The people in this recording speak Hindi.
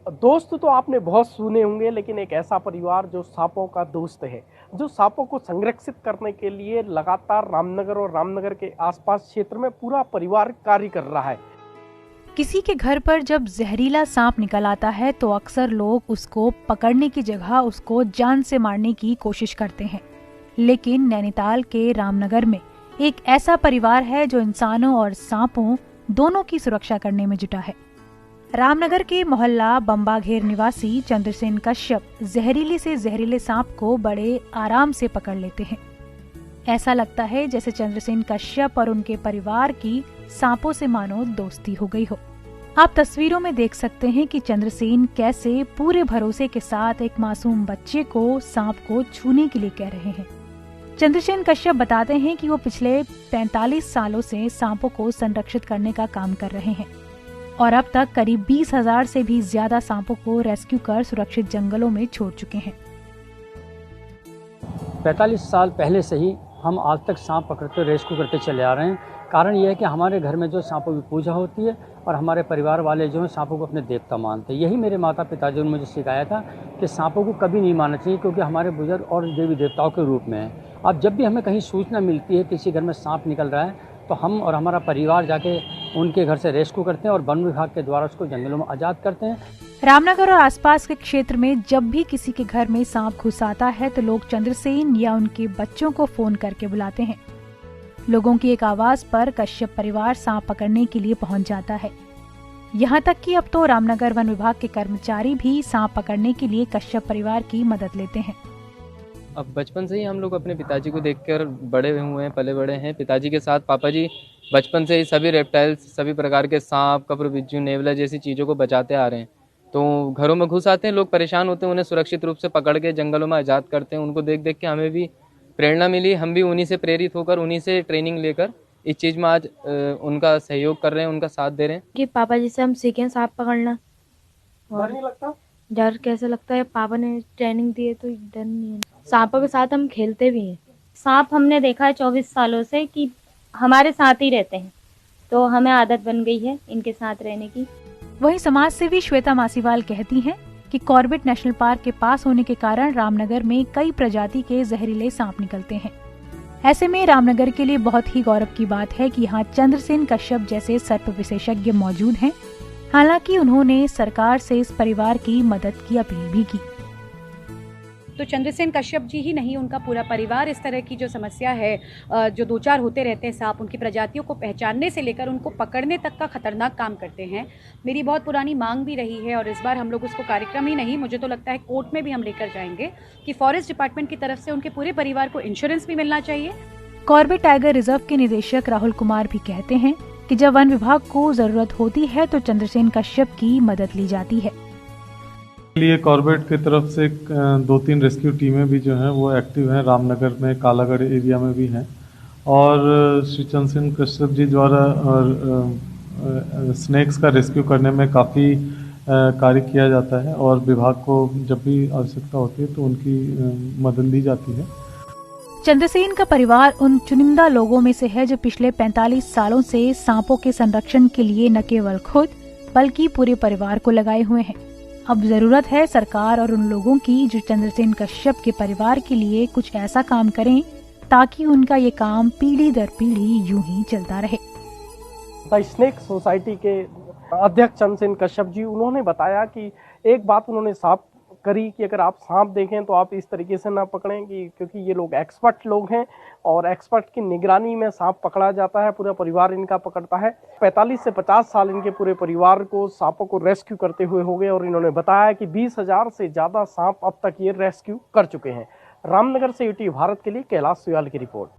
दोस्त तो आपने बहुत सुने होंगे, लेकिन एक ऐसा परिवार जो सांपों का दोस्त है, जो सांपों को संरक्षित करने के लिए लगातार रामनगर और रामनगर के आसपास क्षेत्र में पूरा परिवार कार्य कर रहा है। किसी के घर पर जब जहरीला सांप निकल आता है तो अक्सर लोग उसको पकड़ने की जगह उसको जान से मारने की कोशिश करते हैं, लेकिन नैनीताल के रामनगर में एक ऐसा परिवार है जो इंसानों और सांपों दोनों की सुरक्षा करने में जुटा है। रामनगर के मोहल्ला बम्बाघेर निवासी चंद्रसेन कश्यप जहरीले से जहरीले सांप को बड़े आराम से पकड़ लेते हैं। ऐसा लगता है जैसे चंद्रसेन कश्यप और उनके परिवार की सांपों से मानो दोस्ती हो गई हो। आप तस्वीरों में देख सकते हैं कि चंद्रसेन कैसे पूरे भरोसे के साथ एक मासूम बच्चे को सांप को छूने के लिए कह रहे हैं। चंद्रसेन कश्यप बताते हैं कि वो पिछले 45 सालों से सांपों को संरक्षित करने का काम कर रहे हैं और अब तक करीब 20,000 से भी ज्यादा सांपों को रेस्क्यू कर सुरक्षित जंगलों में छोड़ चुके हैं। 45 साल पहले से ही हम आज तक सांप पकड़ते रेस्क्यू करते चले आ रहे हैं। कारण यह है कि हमारे घर में जो सांपों की पूजा होती है और हमारे परिवार वाले जो हैं सांपों को अपने देवता मानते हैं। यही मेरे माता पिताजी ने मुझे सिखाया था कि सांपों को कभी नहीं मानना चाहिए, क्योंकि हमारे बुजुर्ग और देवी देवताओं के रूप में हैं। अब जब भी हमें कहीं सूचना मिलती है किसी घर में सांप निकल रहा है तो हम और हमारा परिवार जाके उनके घर से रेस्क्यू करते हैं और वन विभाग के द्वारा उसको जंगलों में आज़ाद करते हैं। रामनगर और आसपास के क्षेत्र में जब भी किसी के घर में सांप घुस आता है तो लोग चंद्रसेन या उनके बच्चों को फोन करके बुलाते हैं। लोगों की एक आवाज पर कश्यप परिवार सांप पकड़ने के लिए पहुंच जाता है। यहाँ तक कि अब तो रामनगर वन विभाग के कर्मचारी भी सांप पकड़ने के लिए कश्यप परिवार की मदद लेते हैं। अब बचपन से ही हम लोग अपने पिताजी को देखकर बड़े हुए हैं, पले बड़े हैं। पिताजी के साथ पापा जी बचपन से ही सभी रेप्टाइल्स, सभी प्रकार के सांप, कपड़ बिच्छू, नेवला जैसी चीज़ों को बचाते आ रहे हैं। तो घरों में घुस आते हैं, लोग परेशान होते हैं, उन्हें सुरक्षित रूप से पकड़ के जंगलों में आज़ाद करते हैं। उनको देख देख के हमें भी प्रेरणा मिली, हम भी उन्हीं से प्रेरित होकर, उन्हीं से ट्रेनिंग लेकर इस चीज़ में आज उनका सहयोग कर रहे हैं, उनका साथ दे रहे हैं। कि पापा जी से हम सीखें सांप पकड़ना। डर नहीं लगता? डर कैसे लगता है, पापा ने ट्रेनिंग दी है तो डर नहीं है। सांपों के साथ हम खेलते भी हैं। सांप हमने देखा है 24 सालों से कि हमारे साथ ही रहते हैं, तो हमें आदत बन गई है इनके साथ रहने की। वहीं समाज सेवी श्वेता मासीवाल कहती हैं कि कॉर्बेट नेशनल पार्क के पास होने के कारण रामनगर में कई प्रजाति के जहरीले सांप निकलते हैं। ऐसे में रामनगर के लिए बहुत ही गौरव की बात है कि यहाँ चंद्रसेन कश्यप जैसे सर्प विशेषज्ञ मौजूद हैं। हालांकि उन्होंने सरकार से इस परिवार की मदद की अपील भी की। तो चंद्रसेन कश्यप जी ही नहीं, उनका पूरा परिवार इस तरह की जो समस्या है, जो दो चार होते रहते हैं सांप, उनकी प्रजातियों को पहचानने से लेकर उनको पकड़ने तक का खतरनाक काम करते हैं। मेरी बहुत पुरानी मांग भी रही है और इस बार हम लोग उसको कार्यक्रम ही नहीं, मुझे तो लगता है कोर्ट में भी हम लेकर जाएंगे कि फॉरेस्ट डिपार्टमेंट की तरफ से उनके पूरे परिवार को इंश्योरेंस भी मिलना चाहिए। कॉर्बेट टाइगर रिजर्व के निदेशक राहुल कुमार भी कहते हैं कि जब वन विभाग को जरूरत होती है तो चंद्रसेन कश्यप की मदद ली जाती है। लिए कॉर्बेट की तरफ से 2-3 रेस्क्यू टीमें भी जो हैं वो एक्टिव हैं, रामनगर में, कालागढ़ एरिया में भी हैं। और श्री चंद्रसेन कश्यप जी द्वारा स्नेक्स का रेस्क्यू करने में काफ़ी कार्य किया जाता है और विभाग को जब भी आवश्यकता होती है तो उनकी मदद ली जाती है। चंद्रसेन का परिवार उन चुनिंदा लोगों में से है जो पिछले 45 सालों से सांपों के संरक्षण के लिए न केवल खुद बल्कि पूरे परिवार को लगाए हुए हैं। अब जरूरत है सरकार और उन लोगों की जो चंद्रसेन कश्यप के परिवार के लिए कुछ ऐसा काम करें ताकि उनका ये काम पीढ़ी दर पीढ़ी यूं ही चलता रहे। स्नेक सोसाइटी के अध्यक्ष चंद्रसेन कश्यप जी, उन्होंने बताया कि एक बात उन्होंने साफ करी कि अगर आप सांप देखें तो आप इस तरीके से ना पकड़ें कि, क्योंकि ये लोग एक्सपर्ट लोग हैं और एक्सपर्ट की निगरानी में सांप पकड़ा जाता है, पूरा परिवार इनका पकड़ता है। 45 से 50 साल इनके पूरे परिवार को सांपों को रेस्क्यू करते हुए हो गए और इन्होंने बताया कि 20,000 से ज़्यादा सांप अब तक ये रेस्क्यू कर चुके हैं। रामनगर से यूटी भारत के लिए कैलाश सुयाल की रिपोर्ट।